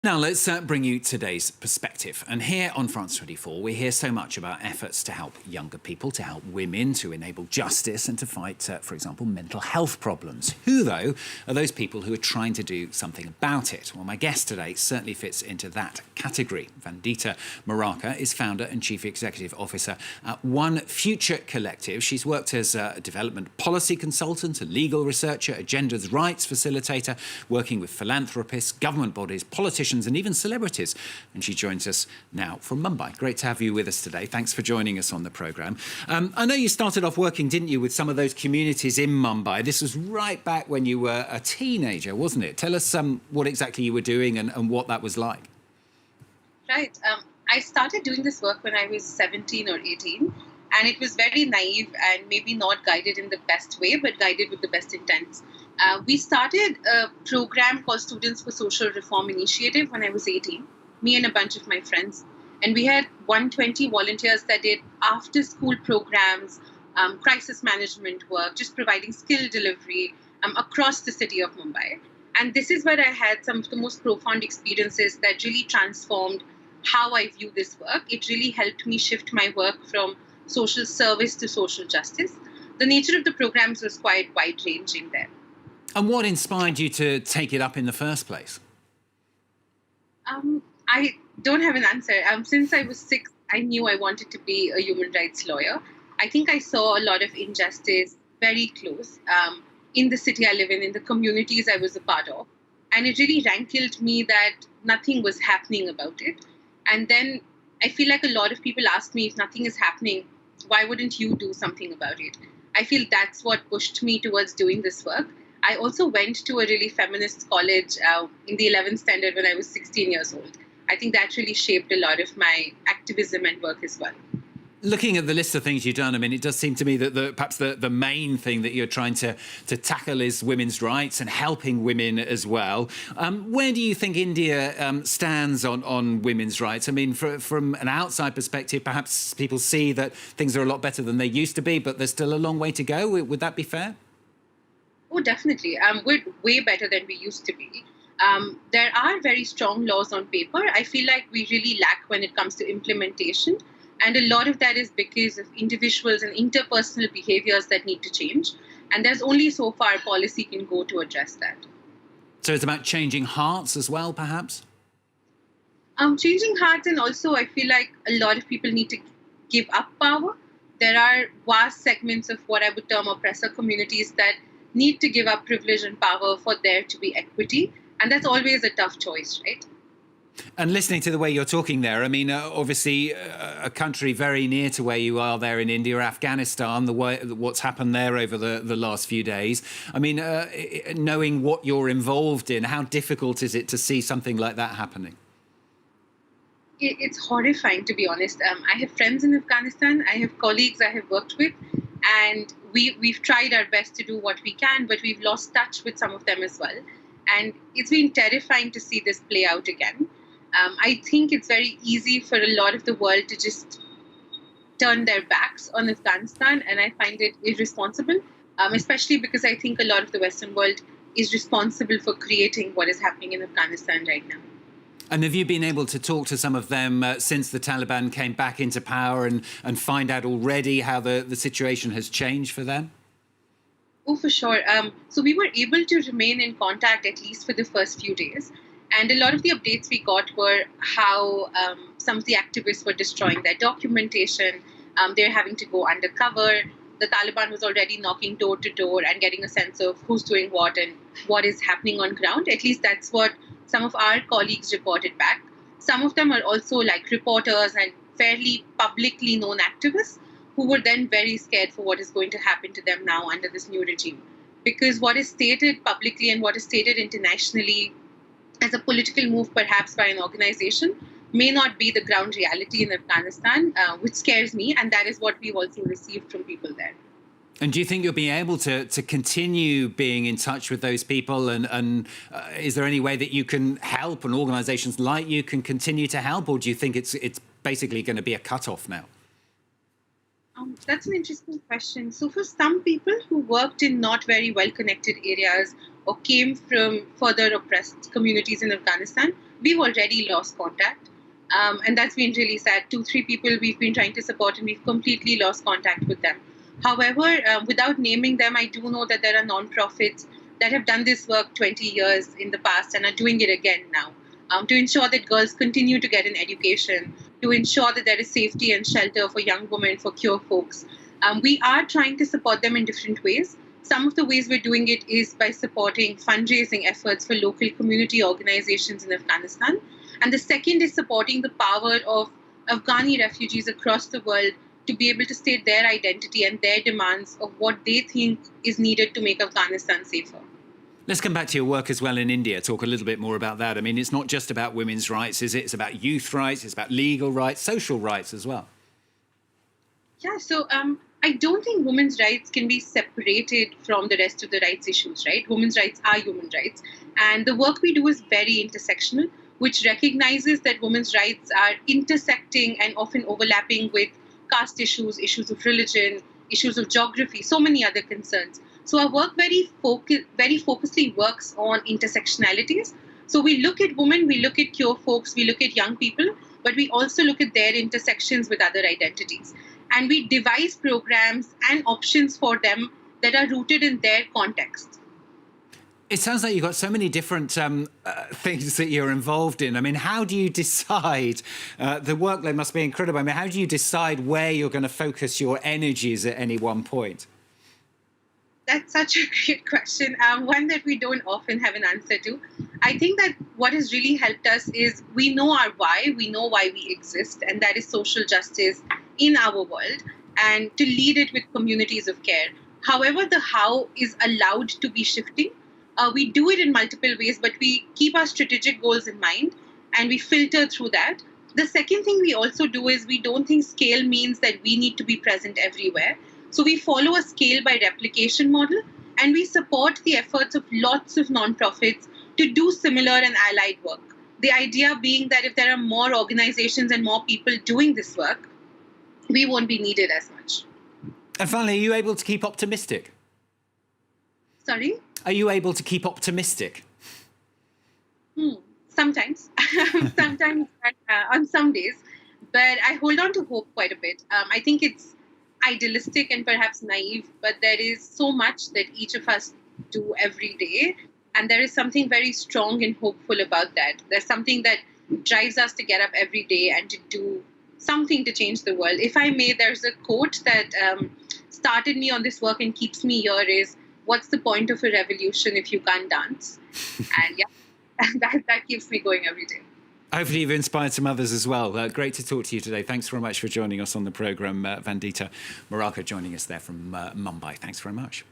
Now let's bring you today's perspective. And here on France 24, we hear so much about efforts to help younger people, to help women, to enable justice and to fight, for example, mental health problems. Who, though, are those people who are trying to do something about it? Well, my guest today certainly fits into that category. Vandita Morarka is founder and chief executive officer at One Future Collective. She's worked as a development policy consultant, a legal researcher, a gender rights facilitator, working with philanthropists, government bodies, politicians, and even celebrities. And she joins us now from Mumbai. Great to have you with us today. Thanks for joining us on the programme. I know you started off working, didn't you, with some of those communities in Mumbai. This was right back when you were a teenager, wasn't it? Tell us what exactly you were doing and what that was like. Right. I started doing this work when I was 17 or 18, and it was very naive and maybe not guided in the best way, but guided with the best intents. We started a program called Students for Social Reform Initiative when I was 18, me and a bunch of my friends. And we had 120 volunteers that did after-school programs, crisis management work, just providing skill delivery across the city of Mumbai. And this is where I had some of the most profound experiences that really transformed how I view this work. It really helped me shift my work from social service to social justice. The nature of the programs was quite wide-ranging there. And what inspired you to take it up in the first place? I don't have an answer. Since I was 6, I knew I wanted to be a human rights lawyer. I think I saw a lot of injustice very close in the city I live in the communities I was a part of. And it really rankled me that nothing was happening about it. And then I feel like a lot of people ask me, if nothing is happening, why wouldn't you do something about it? I feel that's what pushed me towards doing this work. I also went to a really feminist college in the 11th standard when I was 16 years old. I think that really shaped a lot of my activism and work as well. Looking at the list of things you've done, I mean, it does seem to me that perhaps the main thing that you're trying to tackle is women's rights and helping women as well. Where do you think India stands on women's rights? I mean, from an outside perspective, perhaps people see that things are a lot better than they used to be, but there's still a long way to go. Would that be fair? Oh, definitely. We're way better than we used to be. There are very strong laws on paper. I feel like we really lack when it comes to implementation. And a lot of that is because of individuals and interpersonal behaviors that need to change. And there's only so far policy can go to address that. So it's about changing hearts as well, perhaps? Changing hearts, and also I feel like a lot of people need to give up power. There are vast segments of what I would term oppressor communities that need to give up privilege and power for there to be equity. And that's always a tough choice, right? And listening to the way you're talking there, I mean, obviously a country very near to where you are there in India, Afghanistan, what's happened there over the last few days. I mean, knowing what you're involved in, how difficult is it to see something like that happening? It's horrifying, to be honest. I have friends in Afghanistan. I have colleagues I have worked with. And we've tried our best to do what we can, but we've lost touch with some of them as well. And it's been terrifying to see this play out again. I think it's very easy for a lot of the world to just turn their backs on Afghanistan, and I find it irresponsible, especially because I think a lot of the Western world is responsible for creating what is happening in Afghanistan right now. And have you been able to talk to some of them since the Taliban came back into power and find out already how the situation has changed for them? Oh, for sure. So we were able to remain in contact at least for the first few days. And a lot of the updates we got were how some of the activists were destroying their documentation. They're having to go undercover. The Taliban was already knocking door to door and getting a sense of who's doing what and what is happening on ground. At least that's what some of our colleagues reported back. Some of them are also like reporters and fairly publicly known activists who were then very scared for what is going to happen to them now under this new regime. Because what is stated publicly and what is stated internationally as a political move, perhaps by an organization, may not be the ground reality in Afghanistan, which scares me. And that is what we've also received from people there. And do you think you'll be able to continue being in touch with those people? And is there any way that you can help and organisations like you can continue to help? Or do you think it's basically going to be a cut-off now? That's an interesting question. So for some people who worked in not very well-connected areas or came from further oppressed communities in Afghanistan, we've already lost contact. And that's been really sad. 2, 3 people we've been trying to support, and we've completely lost contact with them. However, without naming them, I do know that there are nonprofits that have done this work 20 years in the past and are doing it again now, to ensure that girls continue to get an education, to ensure that there is safety and shelter for young women, for queer folks. We are trying to support them in different ways. Some of the ways we're doing it is by supporting fundraising efforts for local community organizations in Afghanistan. And the second is supporting the power of Afghani refugees across the world to be able to state their identity and their demands of what they think is needed to make Afghanistan safer. Let's come back to your work as well in India, talk a little bit more about that. I mean, it's not just about women's rights, is it? It's about youth rights, it's about legal rights, social rights as well. Yeah, so I don't think women's rights can be separated from the rest of the rights issues, right? Women's rights are human rights. And the work we do is very intersectional, which recognizes that women's rights are intersecting and often overlapping with caste issues, issues of religion, issues of geography, so many other concerns. So our work very focusedly works on intersectionalities. So we look at women, we look at queer folks, we look at young people, but we also look at their intersections with other identities. And we devise programs and options for them that are rooted in their context. It sounds like you've got so many different things that you're involved in. I mean, how do you decide? The workload must be incredible. I mean, how do you decide where you're going to focus your energies at any one point? That's such a great question, one that we don't often have an answer to. I think that what has really helped us is we know our why, we know why we exist, and that is social justice in our world, and to lead it with communities of care. However, the how is allowed to be shifting. We do it in multiple ways, but we keep our strategic goals in mind and we filter through that. The second thing we also do is we don't think scale means that we need to be present everywhere. So we follow a scale by replication model, and we support the efforts of lots of nonprofits to do similar and allied work. The idea being that if there are more organizations and more people doing this work, we won't be needed as much. And finally, are you able to keep optimistic? Sorry? Are you able to keep optimistic? Sometimes. Sometimes on some days. But I hold on to hope quite a bit. I think it's idealistic and perhaps naive, but there is so much that each of us do every day. And there is something very strong and hopeful about that. There's something that drives us to get up every day and to do something to change the world. If I may, there's a quote that started me on this work and keeps me here is, what's the point of a revolution if you can't dance? And yeah, that keeps me going every day. Hopefully you've inspired some others as well. Great to talk to you today. Thanks very much for joining us on the programme. Vandita Morarka joining us there from Mumbai. Thanks very much.